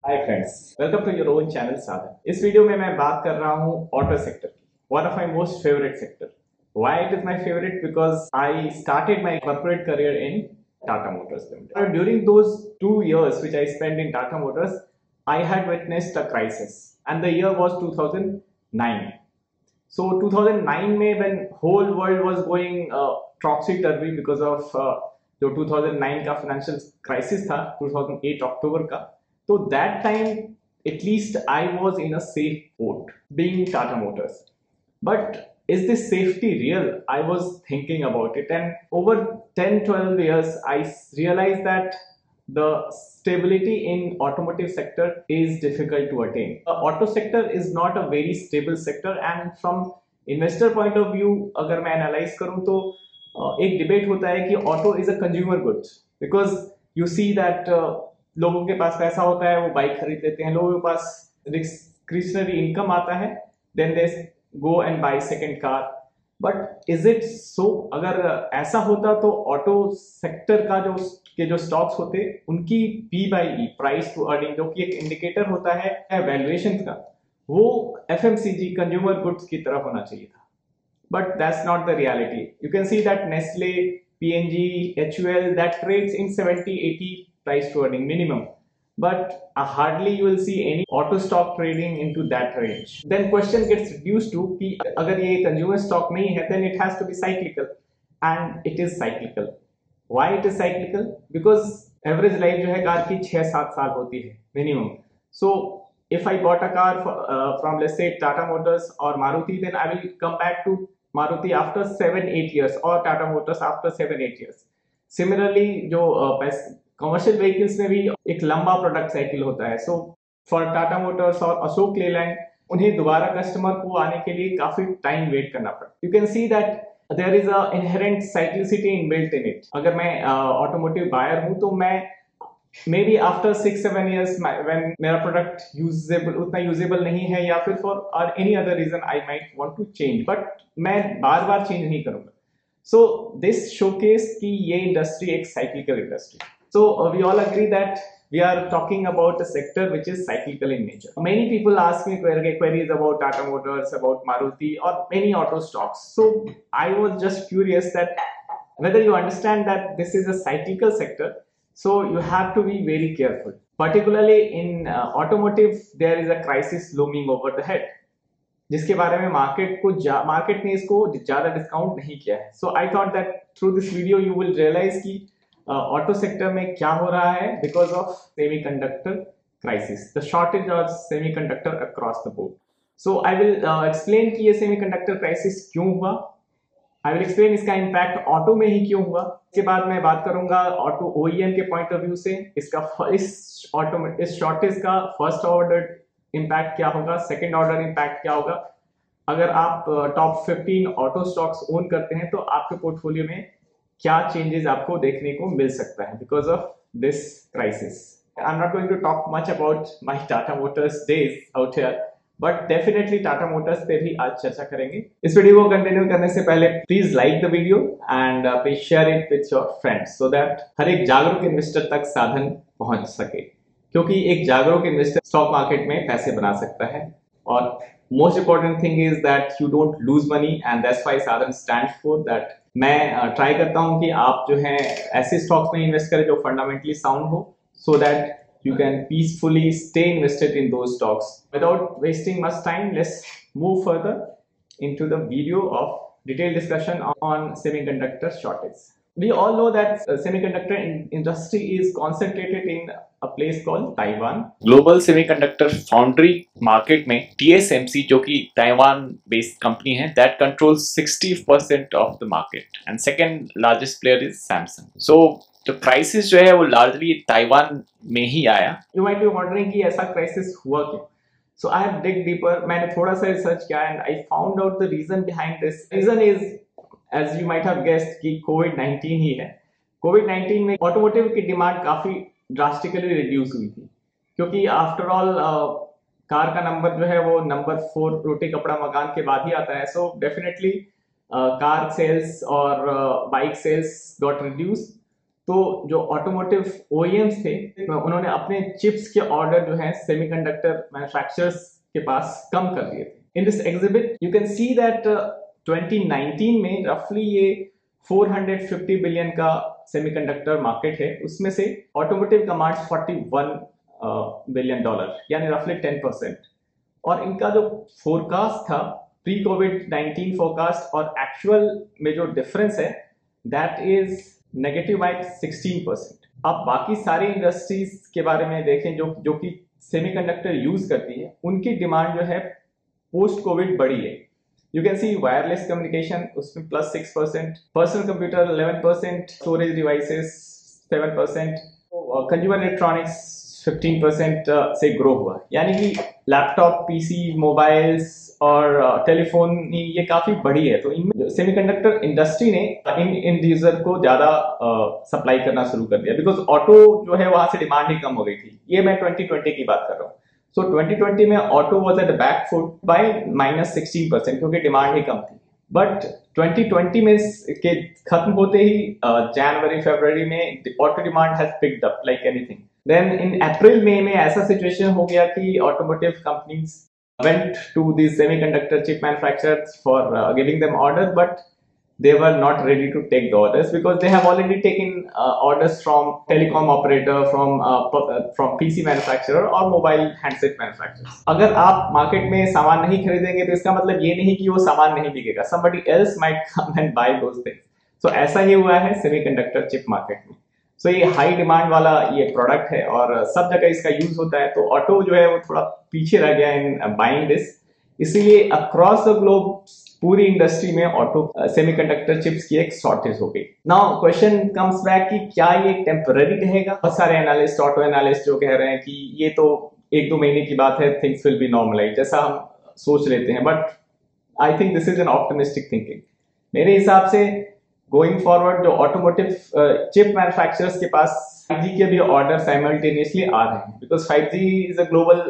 Hi friends, welcome to your own channel Sadhan. इस video में मैं बात कर रहा हूँ ऑटो सेक्टर की, one of my most favourite sector. Why it is my favourite? Because I started my corporate career in Tata Motors Limited. During those 2 years which I spent in Tata Motors, I had witnessed a crisis, and the year was 2009. So 2009 में when whole world was going topsy-turvy because of जो 2009 का financial crisis था 2008 अक्टूबर का, तो that time at least I was in a safe port being Tata Motors. But is this safety real? I was thinking about it, and over 10-12 years I realized that the stability in automotive sector is difficult to attain. The auto sector is not a very stable sector, and from investor point of view अगर मैं analyze करूँ तो एक debate होता है कि auto is a consumer good, because you see that लोगों के पास पैसा होता है, वो बाइक खरीद लेते हैं, लोगों के पास discretionary income आता है, then they go and buy second car. But is it so? अगर ऐसा होता तो ऑटो सेक्टर का जो स्टॉक्स होते उनकी P by E, price to earning, जो कि एक इंडिकेटर होता है वैल्यूएशन का, वो एफएमसीजी कंज्यूमर गुड्स की तरफ होना चाहिए था. But that's not the reality. You can see that Nestle, PNG, HUL, that trades in 70-80 price to earning minimum. But hardly you will see any auto stock trading into that range. Then question gets reduced to कि अगर ये consumer stock नहीं है, then it has to be cyclical, and it is cyclical. Why it is cyclical? Because average life जो है car की 6-7 साल होती है minimum. So if I bought a car from let's say Tata Motors or Maruti, then I will come back to Maruti after 7-8 years or Tata Motors after 7-8 years. Similarly जो commercial vehicles में भी एक लंबा product cycle होता है. So for Tata Motors और अशोक लेलैंड, उन्हें दोबारा कस्टमर को आने के लिए काफी टाइम वेट करना पड़ता है. You can see that there is a inherent cyclicity inbuilt in it. अगर मैं ऑटोमोटिव बायर हूं तो मैं may be after 6-7 years when मेरा प्रोडक्ट उतना यूजेबल नहीं है, या फिर for any other reason I might want to change, but मैं बार बार चेंज नहीं करूंगा. सो दिस शोकेस कि ये इंडस्ट्री एक cyclical industry. So we all agree that we are talking about a sector which is cyclical in nature. Many people ask me queries about Tata Motors, about Maruti, or many auto stocks. So I was just curious that whether you understand that this is a cyclical sector, so you have to be very careful. Particularly in automotive, there is a crisis looming over the head, जिसके बारे में market ने इसको ज्यादा discount नहीं किया है. So I thought that through this video you will realize कि ऑटो सेक्टर में क्या हो रहा है because of semiconductor crisis, the shortage of semiconductor across the board. So I will explain कि ये सेमीकंडक्टर क्राइसिस क्यों हुआ. आई विल एक्सप्लेन इसका इम्पैक्ट ऑटो में ही क्यों हुआ. इसके बाद मैं बात करूंगा ऑटो ओईएम के पॉइंट ऑफ व्यू से इस शॉर्टेज का फर्स्ट ऑर्डर इम्पैक्ट क्या होगा, सेकेंड ऑर्डर इम्पैक्ट क्या होगा. अगर आप टॉप 15 ऑटो स्टॉक्स ओन करते हैं तो आपके पोर्टफोलियो में क्या चेंजेस आपको देखने को मिल सकता है because of this crisis. I am not going to talk much about my Tata Motors days out here, but definitely Tata Motors पे भी आज चर्चा करेंगे. इस वीडियो को कंटिन्यू करने से पहले please like the video and please share it with your friends so that हर एक जागरूक इन्वेस्टर तक साधन पहुंच सके, क्योंकि एक जागरूक इन्वेस्टर स्टॉक मार्केट में पैसे बना सकता है. और most important thing is that you don't lose money, and that's why साधन स्टैंड्स फॉर दैट. मैं ट्राई करता हूं कि आप जो है ऐसे स्टॉक्स में इन्वेस्ट करें जो फंडामेंटली साउंड हो, so that you can peacefully stay invested in those stocks. Without wasting much time, let's move further into the video of detailed discussion on semiconductor shortage. We all know that semiconductor industry is concentrated in a place called Taiwan. Global Semiconductor Foundry market में TSMC, जो कि Taiwan based company है, that controls 60% of the market, and second largest player is Samsung. So तो crisis जो है वो largely Taiwan में ही आया. यू माइट बी वंडरिंग कि ऐसा क्राइसिस हुआ क्यों. So I have dig deeper. मैंने थोड़ा सा रिसर्च किया and I found out the reason behind this. Reason is, as you might have guessed, कि कोविड-19 ही है. कोविड-19 में ऑटोमोटिव की डिमांड काफी ड्रास्टिकली रिड्यूस हुई थी, क्योंकि आफ्टर ऑल कार का नंबर जो है वो नंबर 4 रोटी कपड़ा मकान के बाद ही आता है. सो डेफिनेटली कार सेल्स और बाइक सेल्स गॉट रिड्यूस. तो जो ऑटोमोटिव OEMs थे उन्होंने अपने चिप्स के ऑर्डर जो है सेमीकंडक्टर मैन्युफैक्चरर्स के पास कम कर दिए थे। In this exhibit you can see that 2019 में रफली ये 450 बिलियन का सेमीकंडक्टर मार्केट है, उसमें से ऑटोमोटिव कमांड्स $41 बिलियन, यानी रफली 10%। और इनका जो फोरकास्ट था प्री कोविड-19 फोरकास्ट और एक्चुअल में जो डिफरेंस है दैट इज नेगेटिव बाय 16%। अब बाकी सारी इंडस्ट्रीज के बारे में देखें जो कि सेमीकंडक्टर यूज करती है, उनकी डिमांड जो है पोस्ट कोविड बढ़ी है। You can C wireless communication उसमें +6%, personal computer 11%, storage devices 7%, consumer electronics 15% से ग्रो हुआ। यानी कि लैपटॉप, पीसी, मोबाइल्स और टेलीफोन ये काफी बढ़ी है। तो इनमें सेमीकंडक्टर इंडस्ट्री ने इन एंड यूजर को ज्यादा सप्लाई करना शुरू कर दिया, बिकॉज ऑटो जो है वहां से डिमांड ही कम हो गई थी। ये मैं 2020 की बात कर रहा हूँ। सो 2020 में auto was at back foot by -16% क्योंकि डिमांड ही कम थी। बट 2020 में के खत्म होते ही जनवरी फरवरी में auto demand has picked up like anything. Then in April मई में ऐसा सिचुएशन हो गया कि automotive companies went to these semiconductor chip manufacturers for giving them orders, but they were not ready to take the orders because they have already taken orders from telecom operator, from PC manufacturer or mobile handset manufacturers. अगर आप market में सामान नहीं खरीदेंगे तो इसका मतलब ये नहीं कि वो सामान नहीं बिकेगा, somebody else might come and buy those things. So ऐसा ही हुआ है सेमीकंडक्टर चिप मार्केट में। सो ये हाई डिमांड वाला ये प्रोडक्ट है और सब जगह इसका यूज होता है। तो ऑटो जो है वो थोड़ा पीछे रह गया इन बाइंग दिस, इसीलिए अक्रॉस द ग्लोब पूरी इंडस्ट्री में ऑटो सेमीकंडक्टर चिप्स की एक शॉर्टेज हो गई। नाउ क्वेश्चन कम्स बैक कि क्या ये टेम्पररी रहेगा? बहुत सारे एनालिस्ट, ऑटो एनालिस्ट जो कह रहे हैं कि ये तो 1-2 महीने की बात है, थिंग्स विल बी नॉर्मलाइज, जैसा हम सोच लेते हैं। But I think this is an optimistic thinking. मेरे हिसाब से गोइंग फॉरवर्ड जो ऑटोमोटिव चिप मैन्युफैक्चरर्स के पास 5G के भी ऑर्डर साइमल्टेनियसली आ रहे हैं, because 5G is a global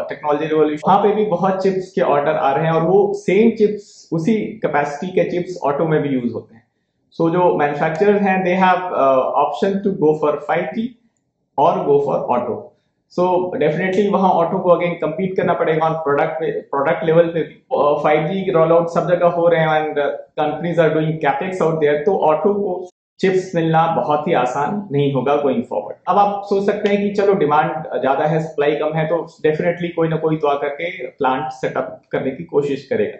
technology revolution. वहां पे भी बहुत चिप्स के ऑर्डर आ रहे हैं और वो सेम चिप्स, उसी कैपेसिटी के चिप्स ऑटो में भी यूज होते हैं। सो जो मैन्युफैक्चरर्स हैं they have option to go for 5G और go for auto. So definitely वहां ऑटो को अगेन compete करना पड़ेगा ऑन प्रोडक्ट लेवल पे भी। 5G रोल आउट सब जगह हो रहे हैं and companies are doing capex out there, तो ऑटो को चिप्स मिलना बहुत ही आसान नहीं होगा गोइंग फॉरवर्ड। अब आप सोच सकते हैं कि चलो डिमांड ज्यादा है, सप्लाई कम है, तो डेफिनेटली कोई ना कोई तो आकर के प्लांट सेटअप करने की कोशिश करेगा।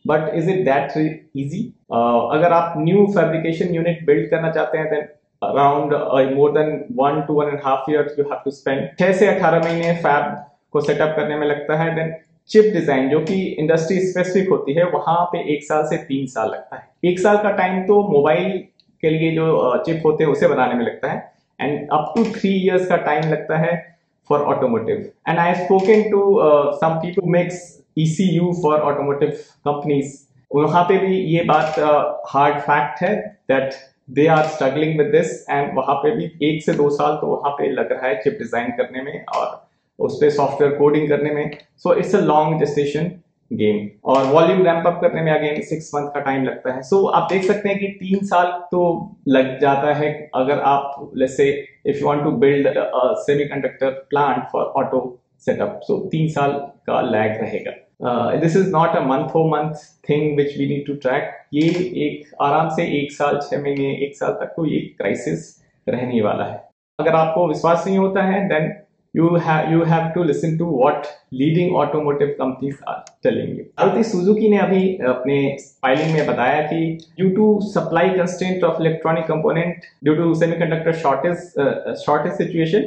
But is it that easy? अगर आप न्यू फैब्रिकेशन यूनिट बिल्ड करना चाहते हैं then around more than 1 to 1.5 years you have to spend। 6 से 18 महीने फैब को सेटअप करने में लगता है। देन चिप डिजाइन जो कि इंडस्ट्री स्पेसिफिक होती है वहां पे 1 साल से 3 साल लगता है। 1 साल का टाइम तो मोबाइल के लिए जो चिप होते हैं उसे बनाने में लगता है एंड अप टू 3 years का टाइम लगता है for automotive. And I have spoken to some people makes ECU for automotive companies. वहां पे भी ये बात हार्ड फैक्ट है that they are struggling with this, and वहां पे भी 1 से 2 साल तो वहां पे लग रहा है चिप डिजाइन करने में और उस पे सॉफ्टवेयर कोडिंग करने में। So it's a long gestation game और वॉल्यूम रैंप अप करने में अगेन 6 मंथ का टाइम लगता है। सो आप देख सकते हैं कि 3 साल तो लग जाता है अगर आप let's say if you want to build a semiconductor plant for auto setup, so 3 साल का लैग रहेगा। This is not a month thing which we need to track. ये एक आराम से 1 साल 6 महीने 1 साल तक तो ये क्राइसिस रहने वाला है। अगर आपको विश्वास नहीं होता है then you have to listen to what leading automotive companies are telling you। Maruti Suzuki ने अभी अपने फाइलिंग में बताया कि due to supply constraint of electronic component due to semiconductor shortage situation,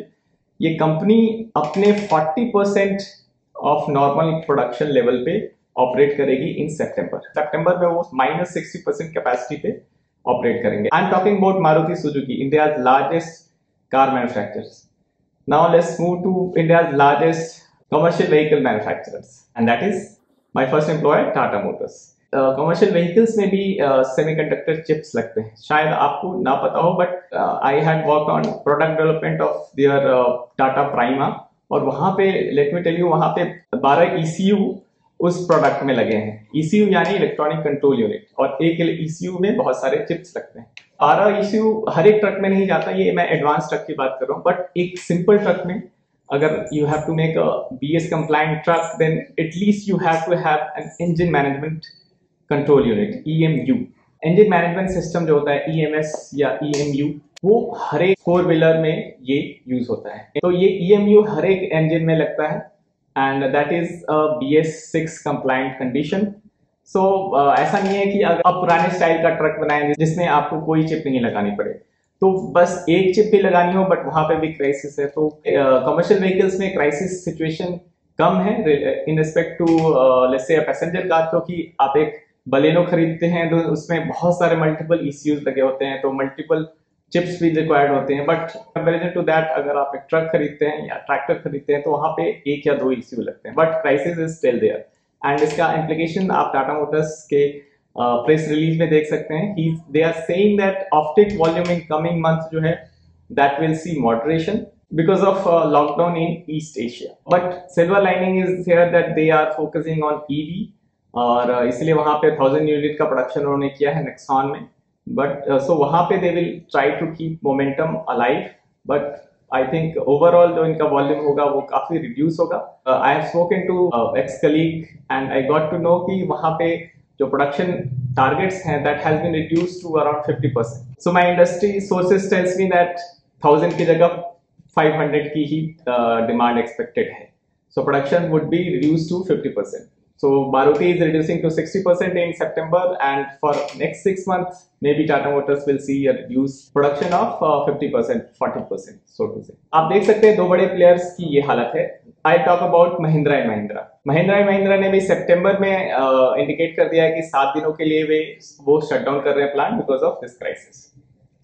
ये कंपनी अपने 40% ऑफ नॉर्मल प्रोडक्शन लेवल पे operate करेगी इन सितंबर में वो -60% कैपेसिटी पे ऑपरेट करेंगे। I am talking about Maruti Suzuki, India's largest car manufacturers. Now let's move to India's largest commercial vehicle manufacturers and that is my first employer Tata Motors. Commercial vehicles में भी semiconductor chips लगते हैं, शायद आपको ना पता हो, but I had worked on product development of their Tata prima और वहां पे लेट मी टेल यू वहां पे 12 ECU उस प्रोडक्ट में लगे हैं। ECU यानी इलेक्ट्रॉनिक कंट्रोल यूनिट, और एक ECU में बहुत सारे चिप्स लगते हैं। 12 ECU हर एक ट्रक में नहीं जाता, ये मैं एडवांस ट्रक की बात कर रहा हूँ, बट एक सिंपल ट्रक में अगर you have to make a BS compliant truck, then at least you have to have an engine management control unit, EMU। Engine management system जो होता है EMS या EMU, वो हर एक 4 व्हीलर में ये यूज होता है। तो ये EMU हर एक इंजन में लगता है, and that is BS6 compliant condition. So ऐसा नहीं है कि अगर आप पुराने स्टाइल का ट्रक बनाएंगे जिसमें आपको कोई चिप नहीं लगानी पड़े, तो बस एक चिप भी लगानी हो, बट वहां पे भी क्राइसिस है। तो कमर्शियल व्हीकल्स में क्राइसिस सिचुएशन कम है in respect to let's say passenger car, क्योंकि आप एक बलेनो खरीदते हैं तो उसमें बहुत सारे मल्टीपल ECUs लगे होते हैं, तो मल्टीपल चिप्स भी रिक्वायर्ड होते हैं। बट कंपेरिजन टू दैट, अगर आप एक ट्रक खरीदते हैं या ट्रैक्टर खरीदते हैं तो वहां पे 1 या 2 ECU लगते हैं, but crisis is still there. And इसका इम्प्लीकेशन आप टाटा मोटर्स के प्रेस रिलीज में देख सकते हैं। They are saying that offtake volume in coming month जो है that will see moderation because of lockdown in East Asia, but silver lining is here that they are focusing on EV, और इसलिए वहां पे 1000 यूनिट का production उन्होंने किया है नेक्सॉन में। बट सो वहां पे they will try to keep momentum alive, but I think overall जो इनका वॉल्यूम होगा वो काफी रिड्यूस होगा। I have spoken to ex colleague and I got to know कि वहां पे जो प्रोडक्शन टारगेट्स हैं that has been reduced to around 50%। So my industry sources tells me that 1000 की जगह 500 की ही डिमांड एक्सपेक्टेड है। So production would be reduced to 50%. So Maruti is reducing to 60% in September, and for next 6 months, maybe Tata Motors will see a reduced production of 50%, 40%, so to say. आप देख सकते हैं दो बड़े players की ये हालत है। I talk about Mahindra and Mahindra. Mahindra and Mahindra ने भी सितंबर में इंडिकेट कर दिया है कि 7 दिनों के लिए वो शट डाउन कर रहे हैं plant because of this crisis.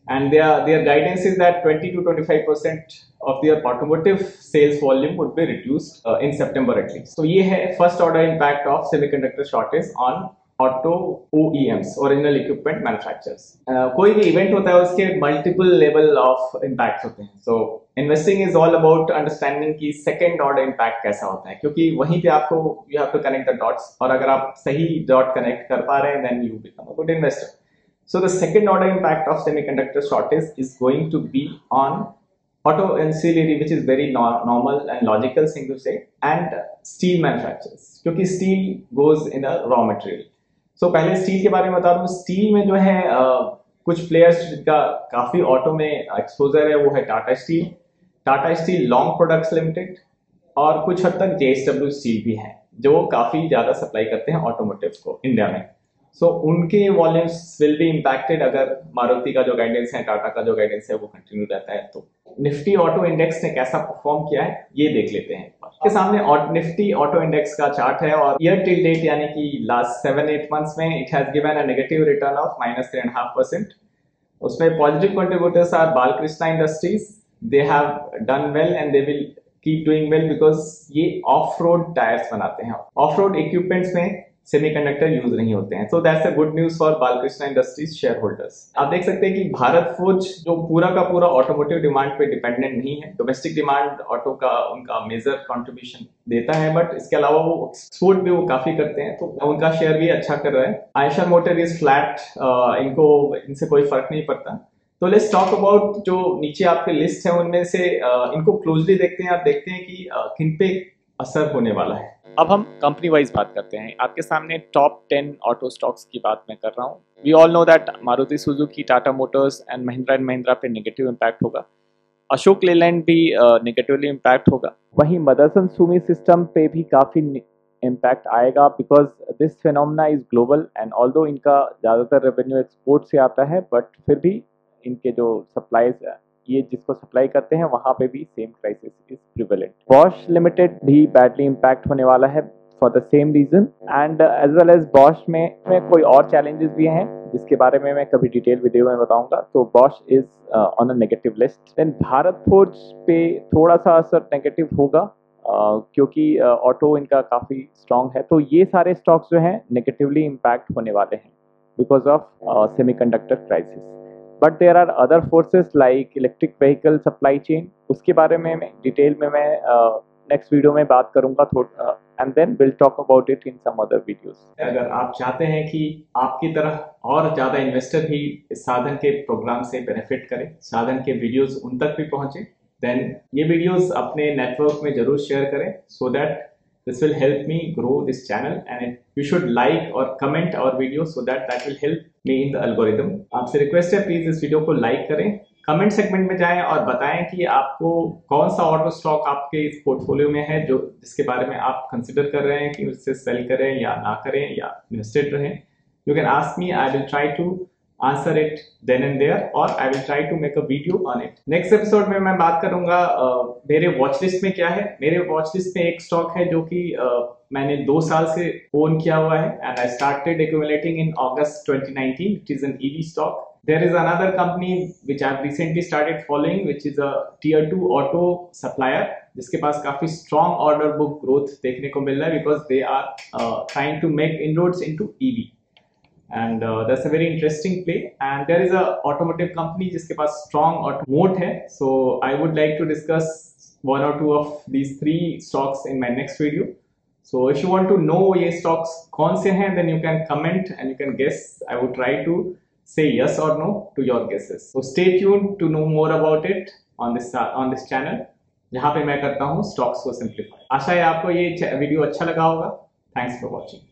And their guidance is that 20 to 25% of their automotive sales volume would be reduced in September at least. So ये है first order impact of semiconductor shortage on auto OEMs, original equipment manufacturers. कोई भी event होता है उसके multiple level of impacts होते हैं. So investing is all about understanding कि second order impact कैसा होता है, क्योंकि वहीं पे आपको you have to connect the dots, और अगर आप सही dot connect कर पा रहे हैं then you become a good investor. So the second order impact of semiconductor shortage is going to be on auto ancillary, which is very normal and logical thing to say, and steel manufacturers, क्योंकि steel goes in a raw material. So पहले steel के बारे में बता दूं। steel में जो है कुछ players जिनका काफी ऑटो में एक्सपोजर है वो है Tata steel long products limited, और कुछ हद तक JSW स्टील भी है जो काफी ज्यादा सप्लाई करते हैं ऑटोमोटिव को इंडिया में। सो उनके वॉल्यूम्स विल बी इम्पैक्टेड अगर मारुति का जो गाइडेंस है, टाटा का जो गाइडेंस है वो कंटिन्यू रहता है। तो निफ्टी ऑटो इंडेक्स ने कैसा परफॉर्म किया है ये देख लेते हैं। के सामने निफ्टी ऑटो इंडेक्स का चार्ट है, और ईयर टिल डेट यानी कि लास्ट 7-8 मंथ्स में it has given a negative return of -3.5%। उसमें positive contributors are Balkrishna Industries, they have done well and they will keep doing well because ये off road tyres बनाते हैं। Off road equipments में semiconductor use नहीं होते हैं। So that's a good news for Balkrishna Industries share holders. आप देख सकते हैं कि भारत फोर्ज जो पूरा का पूरा ऑटोमोटिव डिमांड पे डिपेंडेंट नहीं है, डोमेस्टिक डिमांड ऑटो का उनका मेजर कंट्रीब्यूशन देता है, बट इसके अलावा वो एक्सपोर्ट भी वो काफी करते हैं, तो उनका शेयर भी अच्छा कर रहा है। आयशर मोटर इज फ्लैट, इनसे कोई फर्क नहीं पड़ता। तो लेट्स टॉक अबाउट जो नीचे आपके लिस्ट है उनमें से इनको क्लोजली देखते हैं, आप देखते हैं कि किन पे असर होने वाला है। अब हम कंपनी वाइज बात करते हैं। आपके सामने टॉप 10 ऑटो स्टॉक्स की बात मैं कर रहा हूँ। We all know that Maruti Suzuki, Tata Motors and Mahindra पे नेगेटिव इम्पैक्ट होगा। अशोक लेलैंड भी नेगेटिवली इम्पैक्ट होगा। वहीं मदरसन सुमी सिस्टम पे भी काफ़ी इम्पैक्ट आएगा because this phenomena is global, and although इनका ज़्यादातर रेवेन्यू एक्सपोर्ट से आता है, बट फिर भी इनके जो सप्लाईज ये जिसको सप्लाई करते हैं वहाँ पे भी same crisis is prevalent. Bosch Limited भी बैडली इम्पैक्ट होने वाला है for the same reason, and as well as Bosch में कोई और चैलेंजेस भी हैं जिसके बारे में मैं कभी डिटेल वीडियो में बताऊंगा। तो Bosch is on a negative list. Then Bharat Forge पे थोड़ा सा असर नेगेटिव होगा क्योंकि ऑटो इनका काफ़ी स्ट्रॉन्ग है। तो ये सारे स्टॉक्स जो हैं नेगेटिवली इम्पैक्ट होने वाले हैं because of semiconductor crisis. But there are other forces like electric vehicle supply chain, उसके बारे में डिटेल में मैं नेक्स्ट वीडियो में बात करूंगा and then we'll talk about it in some other videos. अगर आप चाहते हैं कि आपकी तरह और ज़्यादा इन्वेस्टर भी इस साधन के प्रोग्राम से बेनिफिट करें, साधन के वीडियोस उन तक भी पहुंचे, देन ये वीडियोस अपने नेटवर्क में जरूर शेयर करें, so that this will help me grow this channel, and you should like or comment our video so that will help me in the algorithm. आपसे रिक्वेस्ट है, प्लीज इस video को like करें, comment segment में जाएं और बताएं कि आपको कौन सा ऑटो स्टॉक आपके इस पोर्टफोलियो में है जो जिसके बारे में आप कंसिडर कर रहे हैं कि उससे सेल करें या ना करें या इन्वेस्टेड रहें. You can ask me, I will try to answer it then and there, और I will try to make a video on it. Next episode में मैं बात करूंगा मेरे वॉच लिस्ट में क्या है. मेरे वॉच लिस्ट में एक स्टॉक है जो कि मैंने 2 साल से ओन किया हुआ है, and I started accumulating in August 2019. It is an EV stock. There is another company which I've recently started following, which is a tier 2 auto supplier, जिसके पास काफी strong order book growth देखने को मिल रहा है, because they are trying to make inroads into EV, and that's a very interesting play. And there is a automotive company जिसके पास strong moat है, so I would like to discuss 1 or 2 of these 3 stocks in my next video. So if you want to know ये stocks कौन से हैं, then you can comment and you can guess. I would try to say yes or no to your guesses. So stay tuned to know more about it on this channel, जहाँ पे मैं करता हूँ stocks को simplify. आशा है आपको ये video अच्छा लगा होगा. Thanks for watching.